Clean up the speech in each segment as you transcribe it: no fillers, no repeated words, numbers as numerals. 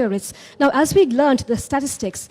tourists. Now, as we learned the statistics,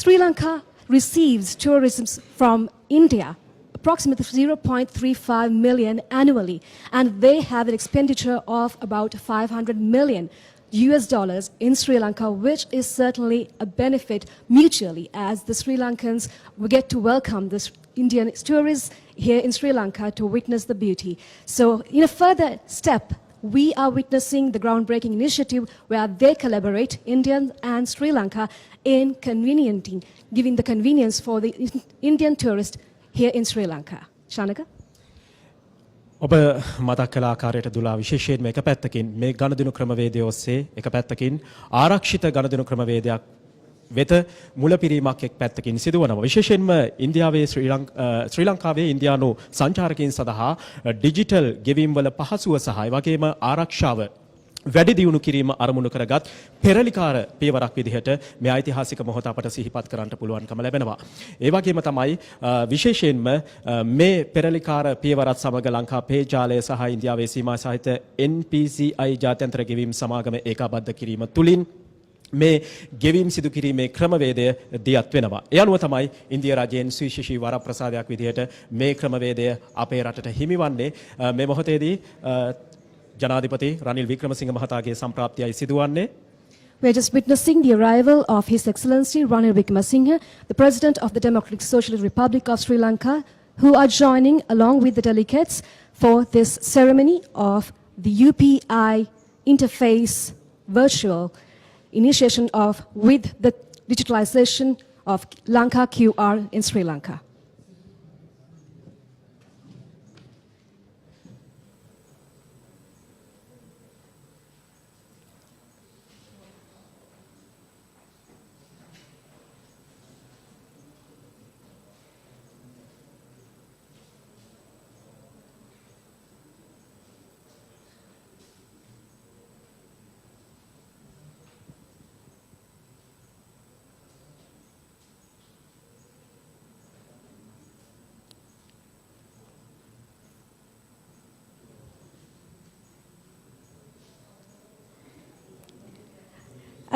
Sri Lanka receives tourism from India approximately 0.35 million annually, and they have an expenditure of about 500 million US dollars in Sri Lanka, which is certainly a benefit mutually, as the Sri Lankans will get to welcome the Indian tourists here in Sri Lanka to witness the beauty. So in a further step, we are witnessing the groundbreaking initiative where they collaborate, India and Sri Lanka, in giving the convenience for the Indian tourist here in Sri Lanka. Shanaka? ඔබ මතක් කළ ආකාරයට දුලා විශේෂයෙන්ම එක පැත්තකින් මේ ගණදිනු ක්‍රමවේදය ඔස්සේ එක පැත්තකින් ආරක්ෂිත ගණදිනු ක්‍රමවේදයක් වෙත මුලපිරීමක් එක් පැත්තකින් සිදුවනවා. විශේෂයෙන්ම ඉන්දියාවේ ශ්‍රී ලංකාවේ ඉන්දියානු සංචාරකයන් සඳහා ඩිජිටල් ගෙවීම් වල පහසුව සහ ඒ වගේම ආරක්ෂාව වැඩි දියුණු කිරීම අරමුණු කරගත් පෙරලිකාර පියවරක් විදිහට මේ ඓතිහාසික මොහොත අපට සිහිපත් කරන්නට පුළුවන්කම ලැබෙනවා. ඒ වගේම තමයි විශේෂයෙන්ම මේ පෙරලිකාර පියවරත් සමග ලංකා පේ ජාලය සහ ඉන්දියාවේ සීමා සහිත NPCI ජාත්‍යන්තර ගෙවීම් සමාගම ඒකාබද්ධ කිරීම තුලින් මේ ගෙවීම් සිදු කිරීමේ ක්‍රමවේදය දියත් වෙනවා. ඒ අනුව තමයි ඉන්දියා රජයෙන් සුවිශේෂී වරප්‍රසාදයක් විදිහට මේ ක්‍රමවේදය අපේ රටට හිමිවන්නේ. මේ මොහොතේදී ජනාධිපති රනිල් වික්‍රමසිංහ මහතාගේ සම්ප්‍රාප්තියයි සිදුවන්නේ. We are just witnessing the arrival of His Excellency Ranil Wickremesinghe, the President of the Democratic Socialist Republic of Sri Lanka, who are joining along with the delegates for this ceremony of the UPI interface virtual initiation with the digitalization of Lanka QR in Sri Lanka.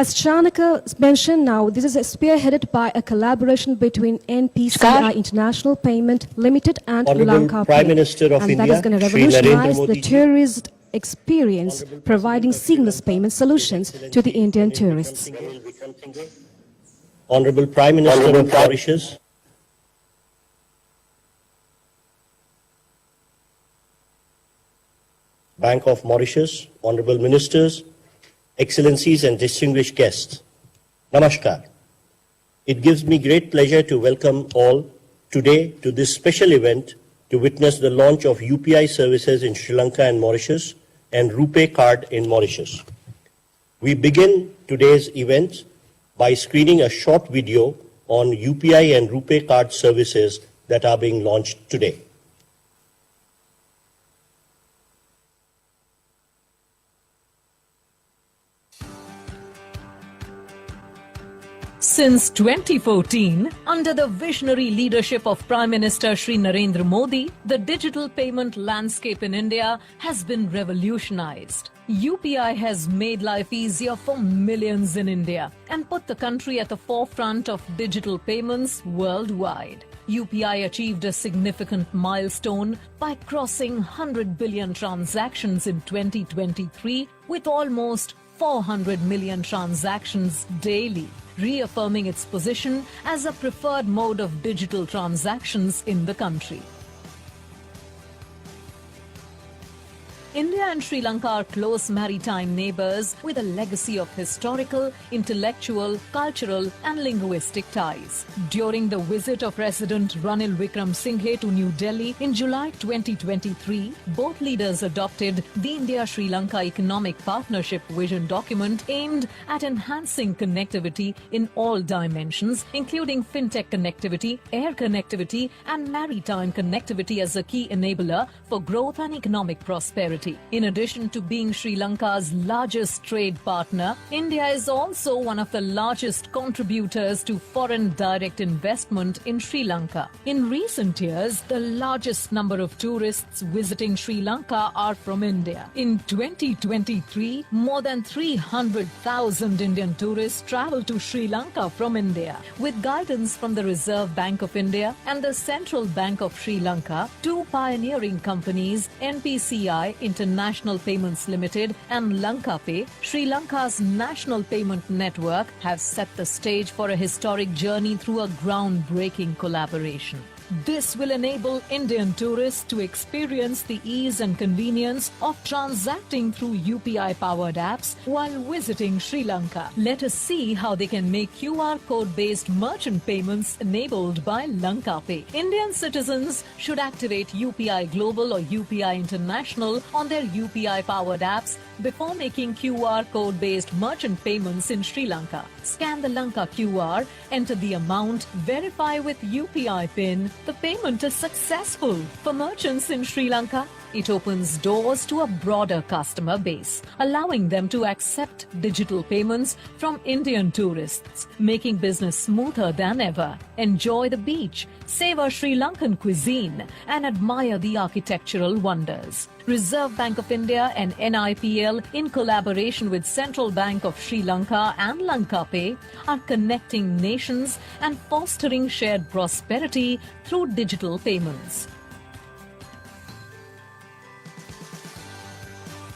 As Shanaka mentioned now, this is spearheaded by a collaboration between NPCI International Payment Limited and Lanka Pay. And that is going to revolutionize the tourist experience, providing seamless payment solutions to the Indian tourists. Honorable Prime Minister of Mauritius, Bank of Mauritius, Honorable Ministers, Excellencies and distinguished guests, Namaskar. It gives me great pleasure to welcome all today to this special event to witness the launch of UPI services in Sri Lanka and Mauritius and RuPay card in Mauritius. We begin today's event by screening a short video on UPI and RuPay card services that are being launched today. Since 2014, under the visionary leadership of Prime Minister Shri Narendra Modi, the digital payment landscape in India has been revolutionized. UPI has made life easier for millions in India and put the country at the forefront of digital payments worldwide. UPI achieved a significant milestone by crossing 100 billion transactions in 2023 with almost 400 million transactions daily, reaffirming its position as a preferred mode of digital transactions in the country. India and Sri Lanka are close maritime neighbors with a legacy of historical, intellectual, cultural and linguistic ties. During the visit of President Ranil Wickremesinghe to New Delhi in July 2023, both leaders adopted the India-Sri Lanka Economic Partnership Vision document aimed at enhancing connectivity in all dimensions, including fintech connectivity, air connectivity and maritime connectivity as a key enabler for growth and economic prosperity. prosperity. In addition to being Sri Lanka's largest trade partner, India is also one of the largest contributors to foreign direct investment in Sri Lanka. In recent years, the largest number of tourists visiting Sri Lanka are from India. In 2023, more than 300,000 Indian tourists traveled to Sri Lanka from India. With guidance from the Reserve Bank of India and the Central Bank of Sri Lanka, two pioneering companies, NPCI International Payments Limited and LankaPay, Sri Lanka's national payment network, have set the stage for a historic journey through a groundbreaking collaboration. This will enable Indian tourists to experience the ease and convenience of transacting through UPI-powered apps while visiting Sri Lanka. Let us see how they can make QR code-based merchant payments enabled by LankaPay. Indian citizens should activate UPI Global or UPI International on their UPI-powered apps before making QR code-based merchant payments in Sri Lanka. Scan the Lanka QR, enter the amount, verify with UPI PIN. The payment is successful. For merchants in Sri Lanka, it opens doors to a broader customer base, allowing them to accept digital payments from Indian tourists, making business smoother than ever. Enjoy the beach, savor Sri Lankan cuisine, and admire the architectural wonders. Reserve Bank of India and NIPL, in collaboration with Central Bank of Sri Lanka and LankaPay, are connecting nations and fostering shared prosperity through digital payments.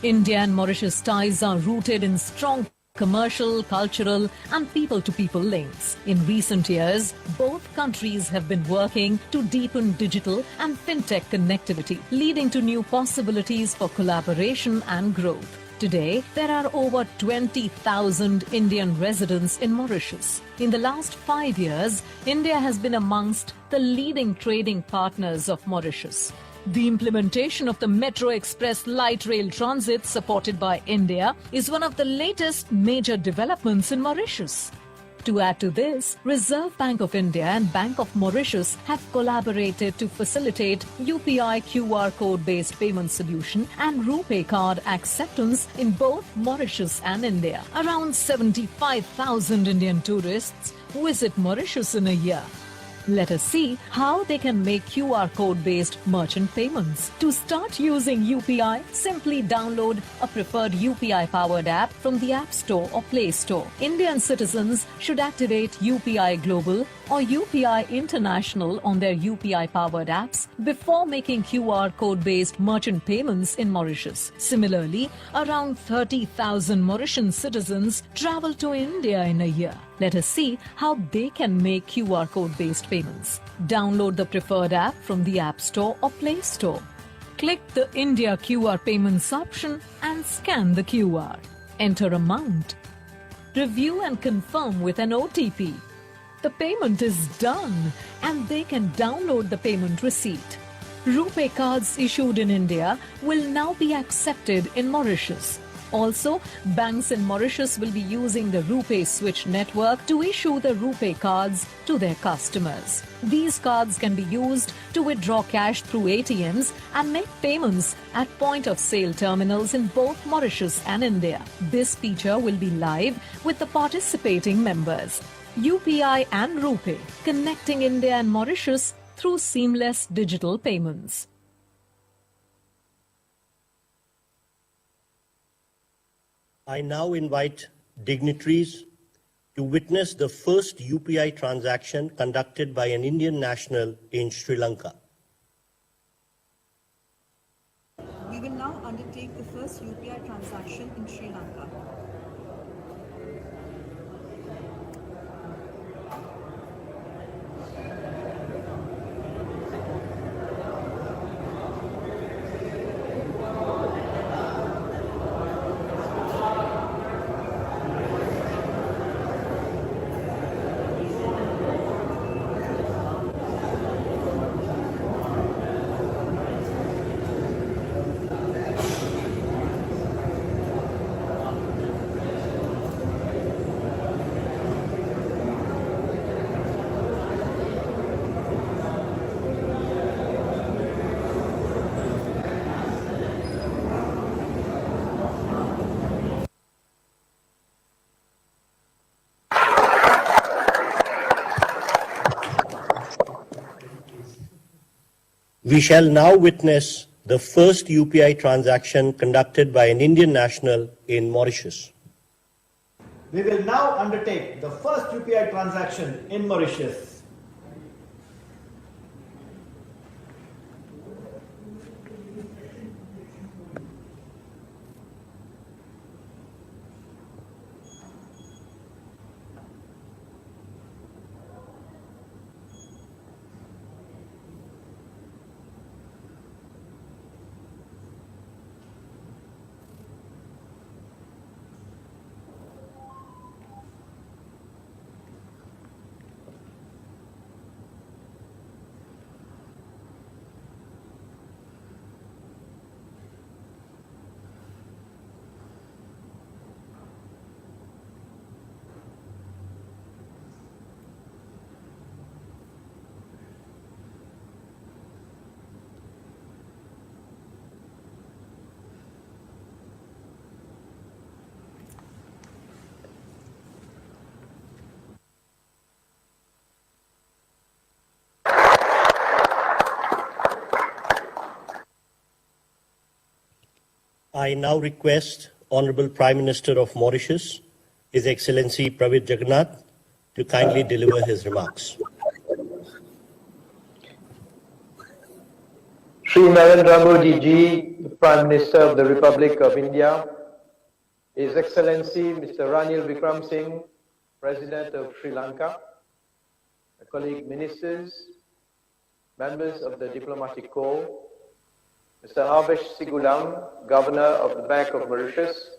India and Mauritius ties are rooted in strong commercial, cultural, and people-to-people links. In recent years, both countries have been working to deepen digital and fintech connectivity, leading to new possibilities for collaboration and growth. Today, there are over 20,000 Indian residents in Mauritius. In the last 5 years, India has been amongst the leading trading partners of Mauritius. The implementation of the Metro Express light rail transit supported by India is one of the latest major developments in Mauritius. To add to this, Reserve Bank of India and Bank of Mauritius have collaborated to facilitate UPI QR code-based payment solution and RuPay card acceptance in both Mauritius and India. Around 75,000 Indian tourists visit Mauritius in a year. Let us see how they can make QR code-based merchant payments. To start using UPI, simply download a preferred UPI-powered app from the App Store or Play Store. Indian citizens should activate UPI Global or UPI International on their UPI-powered apps before making QR code-based merchant payments in Mauritius. Similarly, around 30,000 Mauritian citizens travel to India in a year. Let us see how they can make QR code-based payments. Download the preferred app from the App Store or Play Store. Click the India QR payments option and scan the QR. Enter amount. Review and confirm with an OTP. The payment is done and they can download the payment receipt. RuPay cards issued in India will now be accepted in Mauritius. Also, banks in Mauritius will be using the RuPay Switch network to issue the RuPay cards to their customers. These cards can be used to withdraw cash through ATMs and make payments at point-of-sale terminals in both Mauritius and India. This feature will be live with the participating members. UPI and RuPay, connecting India and Mauritius through seamless digital payments. I now invite dignitaries to witness the first UPI transaction conducted by an Indian national in Sri Lanka. We will now undertake the first UPI transaction in Sri Lanka. We shall now witness the first UPI transaction conducted by an Indian national in Mauritius. We will now undertake the first UPI transaction in Mauritius. I now request Honorable Prime Minister of Mauritius, His Excellency Pravind Jagannath, to kindly deliver his remarks. Shri Narendra Modi ji, the Prime Minister of the Republic of India, His Excellency Mr. Ranil Wickremesinghe, President of Sri Lanka, my colleague ministers, members of the Diplomatic Corps, Mr. Habesh Sigulam, Governor of the Bank of Mauritius,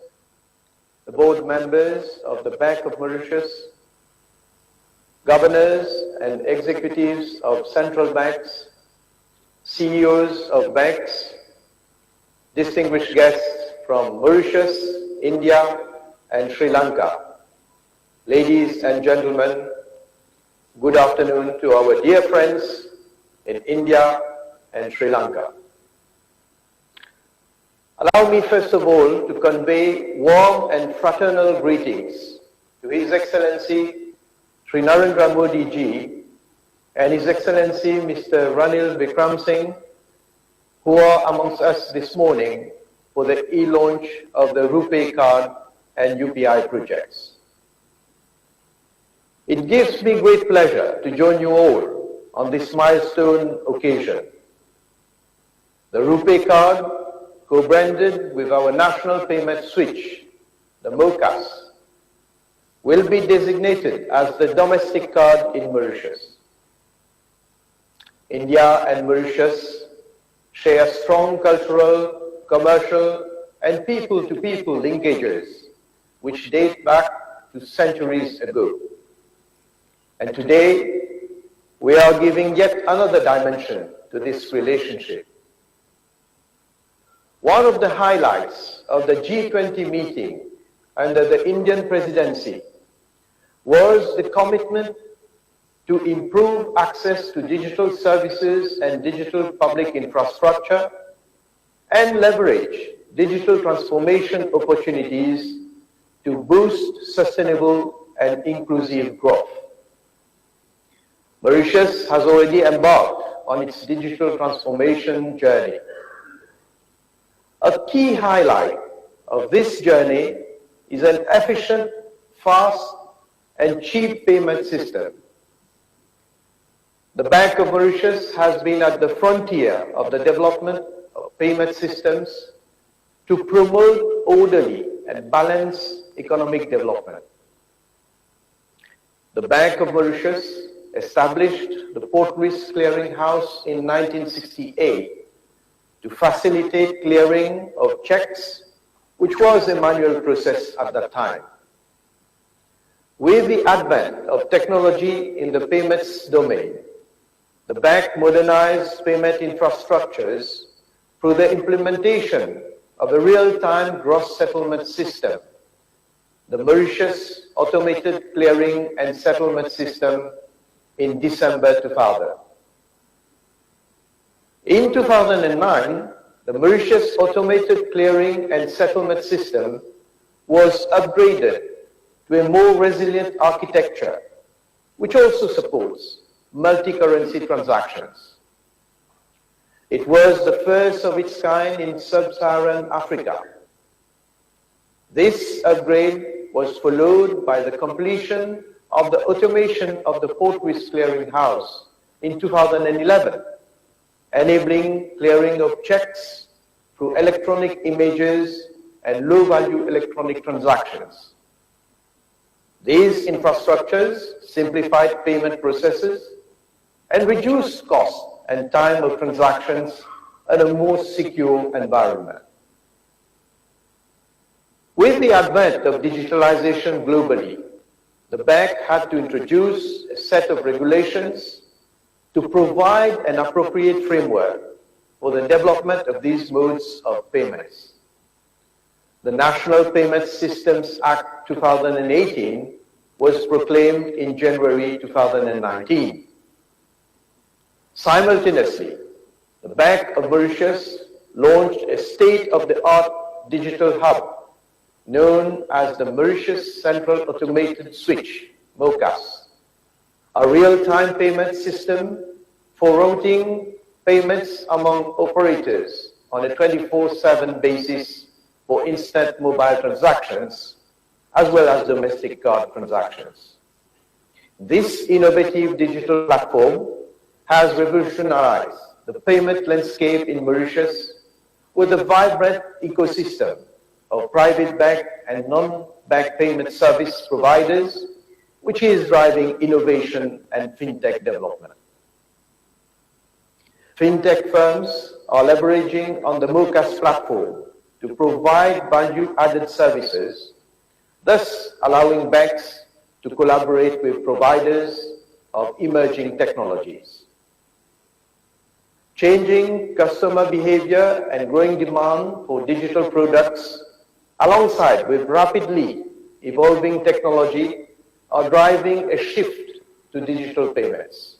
the board members of the Bank of Mauritius, governors and executives of central banks, CEOs of banks, distinguished guests from Mauritius, India, and Sri Lanka. Ladies and gentlemen, good afternoon to our dear friends in India and Sri Lanka. Allow me first of all to convey warm and fraternal greetings to His Excellency Sri Narendra Modi ji and His Excellency Mr. Ranil Wickremesinghe, who are amongst us this morning for the e-launch of the RuPay card and UPI projects. It gives me great pleasure to join you all on this milestone occasion. The RuPay card, co-branded with our national payment switch, the MOCAS, will be designated as the domestic card in Mauritius. India and Mauritius share strong cultural, commercial, and people-to-people linkages which date back to centuries ago. And today, we are giving yet another dimension to this relationship. One of the highlights of the G20 meeting under the Indian presidency was the commitment to improve access to digital services and digital public infrastructure and leverage digital transformation opportunities to boost sustainable and inclusive growth. Mauritius has already embarked on its digital transformation journey. A key highlight of this journey is an efficient, fast, and cheap payment system. The Bank of Mauritius has been at the frontier of the development of payment systems to promote orderly and balanced economic development. The Bank of Mauritius established the Port Risk Clearing House in 1968 to facilitate clearing of checks, which was a manual process at that time. With the advent of technology in the payments domain, the bank modernized payment infrastructures through the implementation of a real-time gross settlement system, the Mauritius Automated Clearing and Settlement System, in December 2000. In 2009, the Mauritius Automated Clearing and Settlement System was upgraded to a more resilient architecture, which also supports multi-currency transactions. It was the first of its kind in sub-Saharan Africa. This upgrade was followed by the completion of the automation of the port risk clearing house in 2011, enabling clearing of checks through electronic images and low-value electronic transactions. These infrastructures simplified payment processes and reduced cost and time of transactions in a more secure environment. With the advent of digitalization globally, the bank had to introduce a set of regulations to provide an appropriate framework for the development of these modes of payments. The National Payment Systems Act 2018 was proclaimed in January 2019. Simultaneously, the Bank of Mauritius launched a state-of-the-art digital hub known as the Mauritius Central Automated Switch, MOCAS, a real-time payment system for routing payments among operators on a 24/7 basis for instant mobile transactions, as well as domestic card transactions. This innovative digital platform has revolutionized the payment landscape in Mauritius with a vibrant ecosystem of private bank and non-bank payment service providers, which is driving innovation and fintech development. Fintech firms are leveraging on the MOCAS platform to provide value-added services, thus allowing banks to collaborate with providers of emerging technologies. Changing customer behavior and growing demand for digital products, alongside with rapidly evolving technology, are driving a shift to digital payments.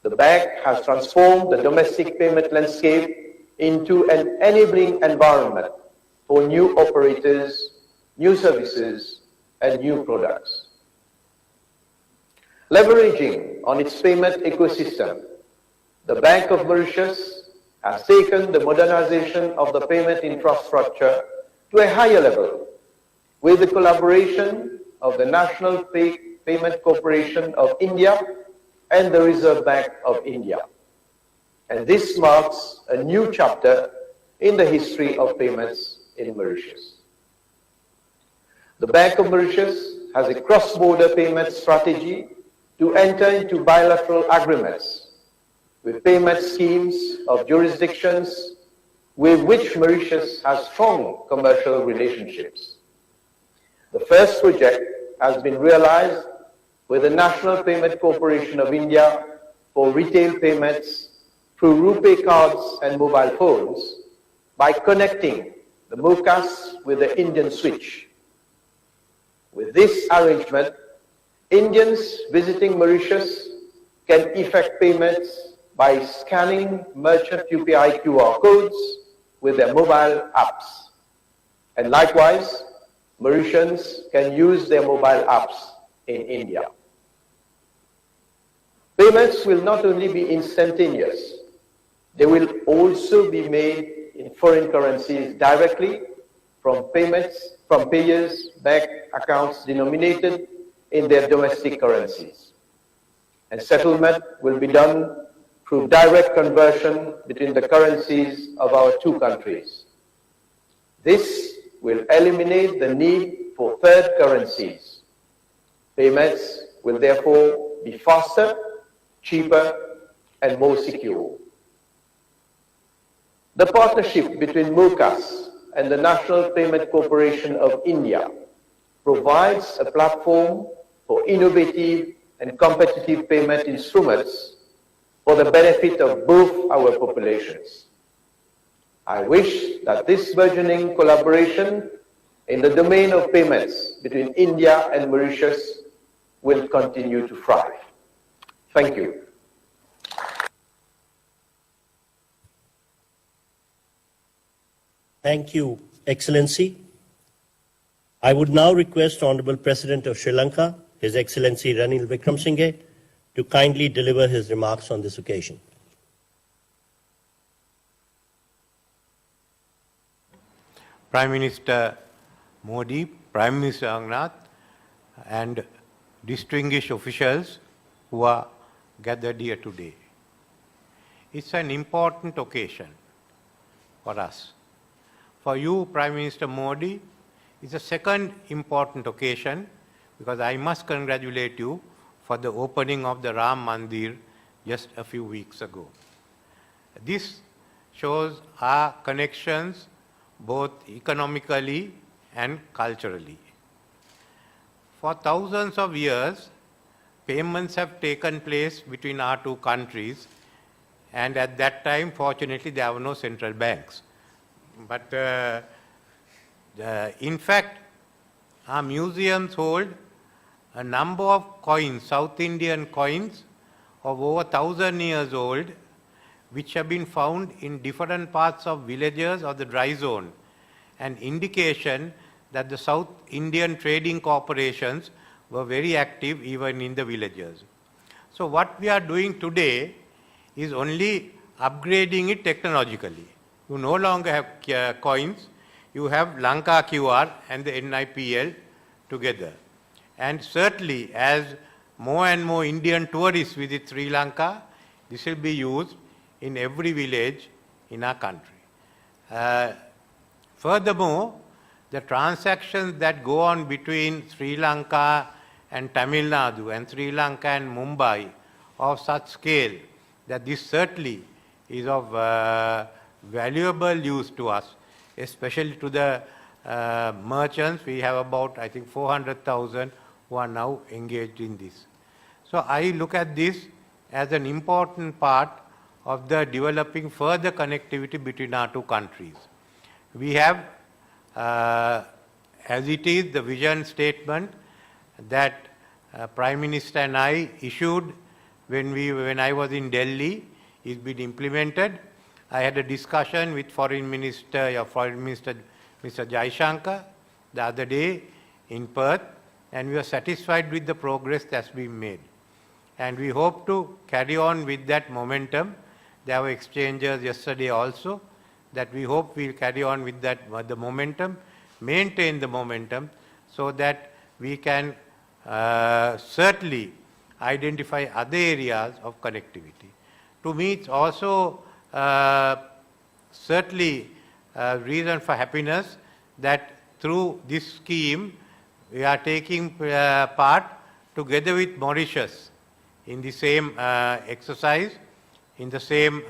The bank has transformed the domestic payment landscape into an enabling environment for new operators, new services, and new products. Leveraging on its payment ecosystem, the Bank of Mauritius has taken the modernization of the payment infrastructure to a higher level with the collaboration of the National Payment Corporation of India and the Reserve Bank of India. And this marks a new chapter in the history of payments in Mauritius. The Bank of Mauritius has a cross-border payment strategy to enter into bilateral agreements with payment schemes of jurisdictions with which Mauritius has strong commercial relationships. The first project has been realized with the National Payment Corporation of India for retail payments through RuPay cards and mobile phones by connecting the MOCAS with the Indian switch. With this arrangement, Indians visiting Mauritius can effect payments by scanning merchant UPI QR codes with their mobile apps. And likewise, Mauritians can use their mobile apps in India. Payments will not only be instantaneous, they will also be made in foreign currencies directly from payers' bank accounts denominated in their domestic currencies. And settlement will be done through direct conversion between the currencies of our two countries. This will eliminate the need for third currencies. Payments will therefore be faster, cheaper, and more secure. The partnership between MOCAS and the National Payment Corporation of India provides a platform for innovative and competitive payment instruments for the benefit of both our populations. I wish that this burgeoning collaboration in the domain of payments between India and Mauritius will continue to thrive. Thank you. Thank you, Excellency. I would now request Honorable President of Sri Lanka, His Excellency Ranil Wickremesinghe, to kindly deliver his remarks on this occasion. Prime Minister Modi, Prime Minister Angnath, and distinguished officials who are gathered here today. It's an important occasion for us. For you, Prime Minister Modi, it's a second important occasion because I must congratulate you for the opening of the Ram Mandir just a few weeks ago. This shows our connections both economically and culturally. For thousands of years, payments have taken place between our two countries, and at that time, fortunately, there were no central banks. But in fact, our museums hold a number of coins, South Indian coins of over 1,000 years old, which have been found in different parts of villages or the dry zone, an indication that the South Indian trading corporations were very active even in the villages. So what we are doing today is only upgrading it technologically. You no longer have coins, you have Lanka QR and the NIPL together. And certainly as more and more Indian tourists visit Sri Lanka, this will be used in every village in our country. Furthermore, the transactions that go on between Sri Lanka and Tamil Nadu and Sri Lanka and Mumbai of such scale that this certainly is of valuable use to us, especially to the merchants. We have about, I think, 400,000 who are now engaged in this. So I look at this as an important part of the developing further connectivity between our two countries. We have, as it is, the vision statement that Prime Minister and I issued when I was in Delhi is been implemented. I had a discussion with Foreign Minister Mr. Jaishankar the other day in Perth, and we are satisfied with the progress that's been made. And we hope to carry on with that momentum. There were exchanges yesterday also that we hope we'll carry on with that the momentum, maintain the momentum so that we can certainly identify other areas of connectivity. To me, it's also certainly a reason for happiness that through this scheme, we are taking part together with Mauritius in the same exercise, in the same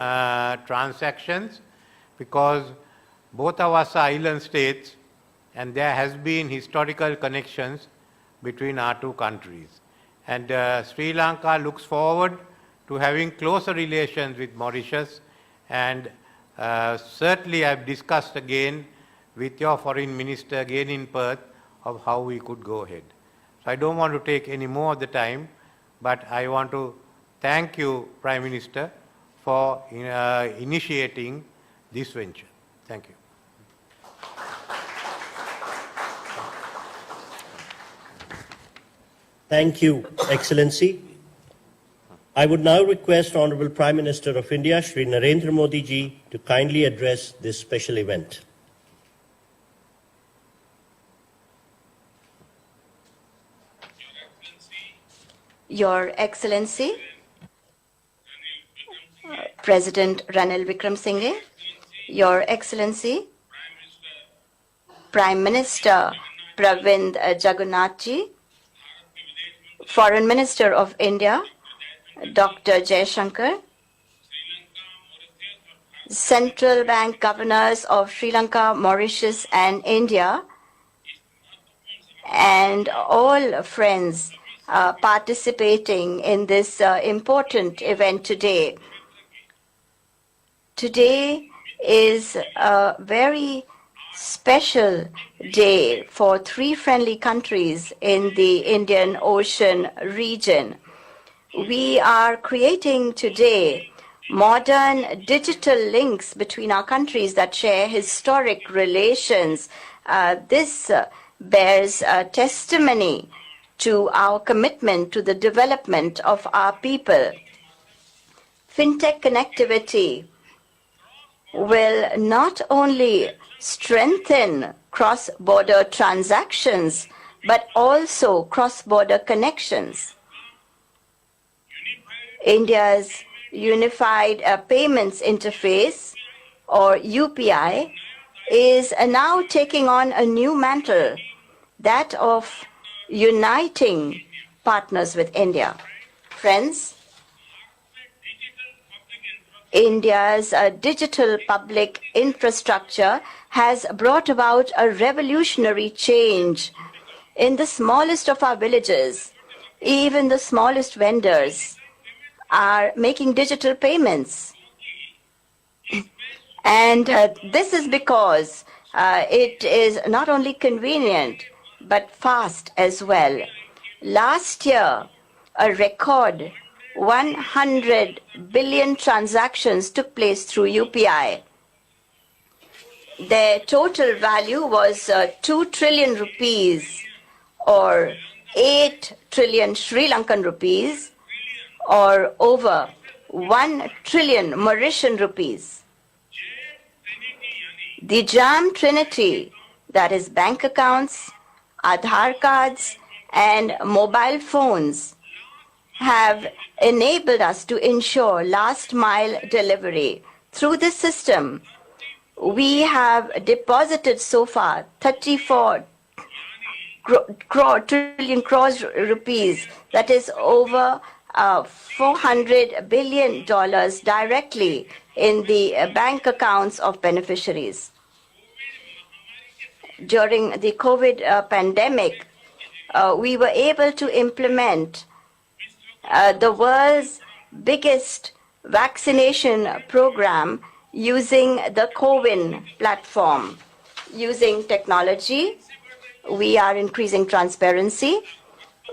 transactions, because both of us are island states and there has been historical connections between our two countries. And Sri Lanka looks forward to having closer relations with Mauritius, and certainly I've discussed again with your foreign minister again in Perth of how we could go ahead. So I don't want to take any more of the time, but I want to thank you, Prime Minister, for initiating this venture. Thank you. Thank you, Excellency. I would now request Honorable Prime Minister of India, Shri Narendra Modi ji, to kindly address this special event. Your Excellency, President Ranil Wickremesinghe, Your Excellency, Prime Minister Pravind Jagannath ji, Foreign Minister of India, Dr. Jaishankar, Central Bank Governors of Sri Lanka, Mauritius and India, and all friends participating in this important event today. Today is a very special day for three friendly countries in the Indian Ocean region. We are creating today modern digital links between our countries that share historic relations. This bears testimony to our commitment to the development of our people. Fintech connectivity will not only strengthen cross-border transactions, but also cross-border connections. India's Unified Payments Interface, or UPI, is now taking on a new mantle, that of uniting partners with India. Friends, India's digital public infrastructure has brought about a revolutionary change. In the smallest of our villages, even the smallest vendors are making digital payments. And this is because it is not only convenient, but fast as well. Last year, a record 100 billion transactions took place through UPI. Their total value was 2 trillion rupees, or 8 trillion Sri Lankan rupees, or over 1 trillion Mauritian rupees. The JAM Trinity, that is bank accounts, Aadhaar cards, and mobile phones, have enabled us to ensure last mile delivery. Through this system, we have deposited so far 34 trillion crores rupees, that is over $400 billion directly in the bank accounts of beneficiaries. During the COVID pandemic, we were able to implement the world's biggest vaccination program using the CoWIN platform. Using technology, we are increasing transparency,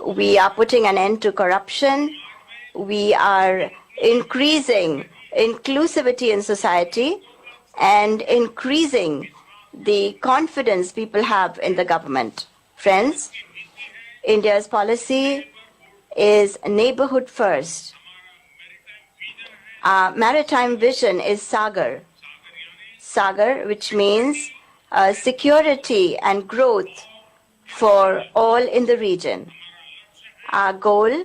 we are putting an end to corruption, we are increasing inclusivity in society, and increasing the confidence people have in the government. Friends, India's policy is neighborhood first. Our maritime vision is Sagar. Sagar, which means security and growth for all in the region. Our goal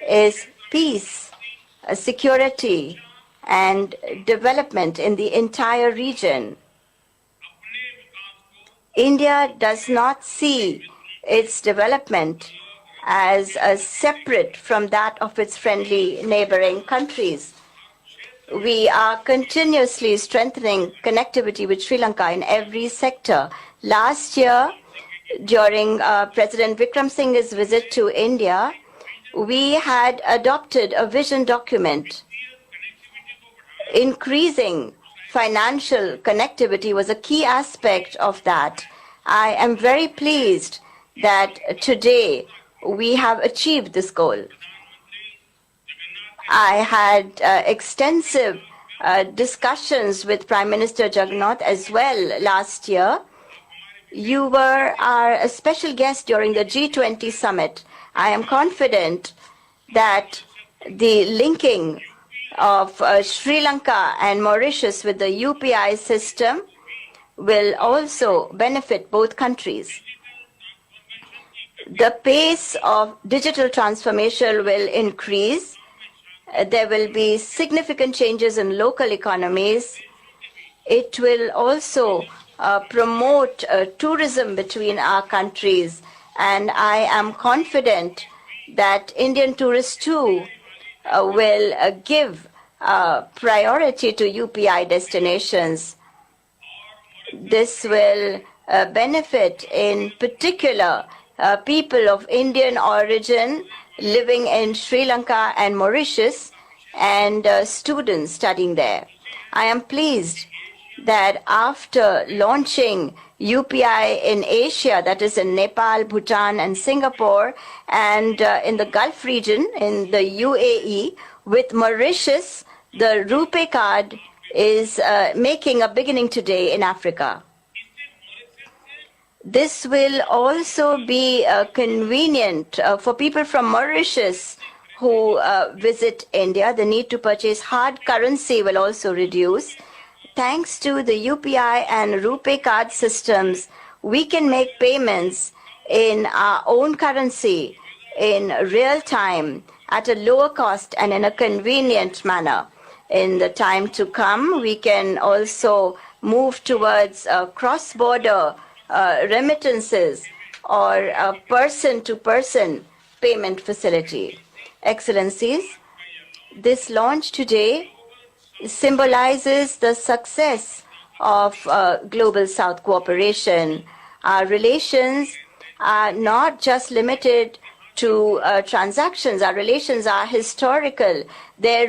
is peace, security, and development in the entire region. India does not see its development as separate from that of its friendly neighboring countries. We are continuously strengthening connectivity with Sri Lanka in every sector. Last year, during President Vikram Singh's visit to India, we had adopted a vision document. Increasing financial connectivity was a key aspect of that. I am very pleased that today we have achieved this goal. I had extensive discussions with Prime Minister Jagannath as well last year. You were our special guest during the G20 summit. I am confident that the linking of Sri Lanka and Mauritius with the UPI system will also benefit both countries. The pace of digital transformation will increase. There will be significant changes in local economies. It will also promote tourism between our countries. And I am confident that Indian tourists too will give priority to UPI destinations. This will benefit in particular people of Indian origin living in Sri Lanka and Mauritius and students studying there. I am pleased that after launching UPI in Asia, that is in Nepal, Bhutan, and Singapore, and in the Gulf region, in the UAE, with Mauritius, the Rupee card is making a beginning today in Africa. This will also be convenient for people from Mauritius who visit India. The need to purchase hard currency will also reduce. thanks to the UPI and RuPay card systems, we can make payments in our own currency in real time at a lower cost and in a convenient manner. In the time to come, we can also move towards cross-border remittances or a person-to-person payment facility. Excellencies, this launch today symbolizes the success of Global South cooperation. Our relations are not just limited to transactions. Our relations are historical. Their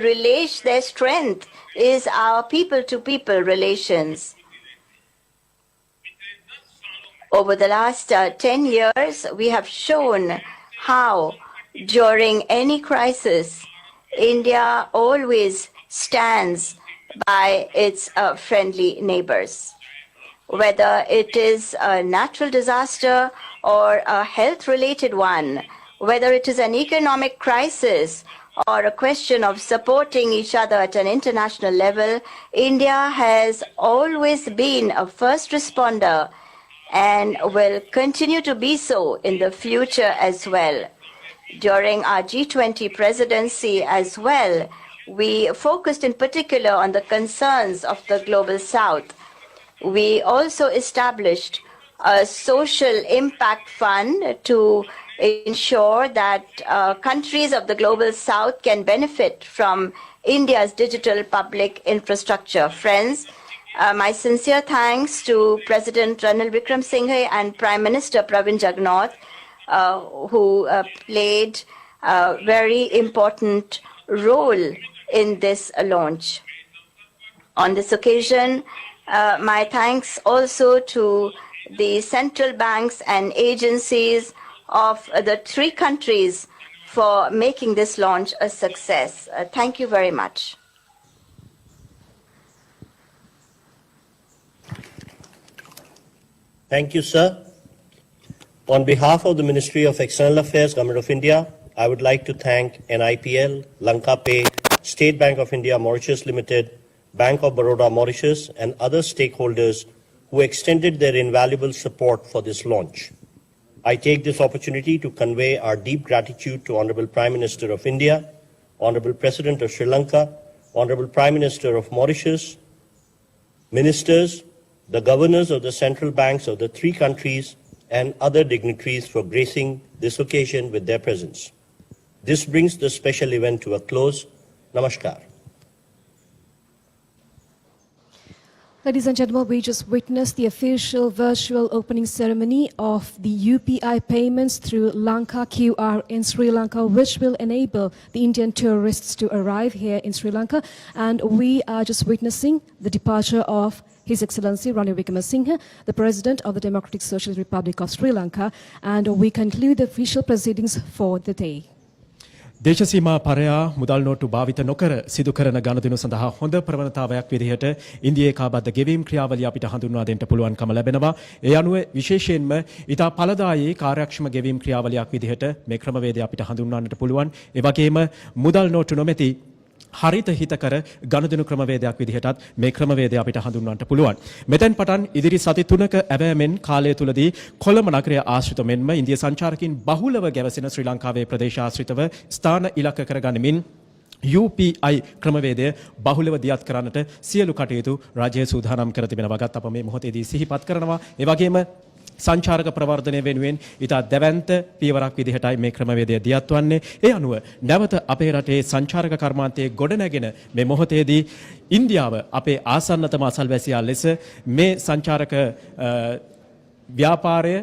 strength is our people-to-people relations. Over the last 10 years, we have shown how during any crisis, India always stands by its friendly neighbors. Whether it is a natural disaster or a health-related one, whether it is an economic crisis or a question of supporting each other at an international level, India has always been a first responder and will continue to be so in the future as well. During our G20 presidency as well, we focused in particular on the concerns of the Global South. We also established a social impact fund to ensure that countries of the Global South can benefit from India's digital public infrastructure. Friends, my sincere thanks to President Ranil Wickremesinghe and Prime Minister Pravin Jagnnath, who played a very important role in this launch. On this occasion, my thanks also to the central banks and agencies of the three countries for making this launch a success. Thank you very much. Thank you, sir. On behalf of the Ministry of External Affairs, Government of India, I would like to thank NIPL, Lanka Pay, State Bank of India Mauritius Limited, Bank of Baroda Mauritius, and other stakeholders who extended their invaluable support for this launch. I take this opportunity to convey our deep gratitude to Honorable Prime Minister of India, Honorable President of Sri Lanka, Honorable Prime Minister of Mauritius, ministers, the governors of the central banks of the three countries, and other dignitaries for gracing this occasion with their presence. This brings the special event to a close. Namaskar. Ladies and gentlemen, we just witnessed the official virtual opening ceremony of the UPI payments through Lanka QR in Sri Lanka, which will enable the Indian tourists to arrive here in Sri Lanka. And we are just witnessing the departure of His Excellency Ranil Wickremesinghe, the President of the Democratic Socialist Republic of Sri Lanka. And we conclude the official proceedings for the day. දේශසීමා පරයා මුදල් නෝට්ටු භාවිත නොකර සිදු කරන ගනුදෙනු සඳහා හොඳ ප්‍රවණතාවයක් විදිහට ඉන්දියාවේ කාබද්ධ ගෙවීම් ක්‍රියාවලිය අපිට හඳුන්වා දෙන්න පුළුවන්කම ලැබෙනවා. ඒ අනුව විශේෂයෙන්ම ඊට පළදායී කාර්යක්ෂම ගෙවීම් ක්‍රියාවලියක් විදිහට මේ ක්‍රමවේදය අපිට හඳුන්වන්නට පුළුවන්. ඒ වගේම මුදල් නෝට්ටු නොමැති හරිත හිතකර ගනුදෙනු ක්‍රමවේදයක් විදිහටත් මේ ක්‍රමවේදය අපිට හඳුන්වන්නට පුළුවන්. මෙතෙන් පටන් ඉදිරි සති 3ක ඇවෑමෙන් කාලය තුලදී කොළඹ නගරය ආශ්‍රිත මෙන්ම ඉන්දියා සංචාරකින් බහුලව ගැවසෙන ශ්‍රී ලංකාවේ ප්‍රදේශ ආශ්‍රිතව ස්ථාන ඉලක්ක කරගනිමින් UPI ක්‍රමවේදය බහුලව දියත් කරන්නට සියලු කටයුතු රාජ්‍ය සූදානම් කර තිබෙන වගත් අප මේ මොහොතේදී සිහිපත් කරනවා. ඒ වගේම සංචාරක ප්‍රවර්ධනය වෙනුවෙන් ඉතා දැවැන්ත පියවරක් විදිහටයි මේ ක්‍රමවේදය දියත් වන්නේ. ඒ අනුව නැවත අපේ රටේ සංචාරක කර්මාන්තයේ ගොඩනැගෙන මේ මොහොතේදී ඉන්දියාව අපේ ආසන්නතම අසල්වැසියා ලෙස මේ සංචාරක ව්‍යාපාරය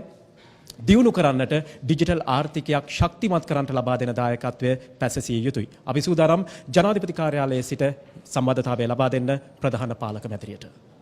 දියුණු කරන්නට ඩිජිටල් ආර්ථිකයක් ශක්තිමත් කරන්නට ලබා දෙන දායකත්වය පැසසිය යුතුයි. අපි සූදානම් ජනාධිපති කාර්යාලයේ සිට සම්බන්ධතාවය ලබා දෙන්න ප්‍රධාන පාලක මැදිරියට.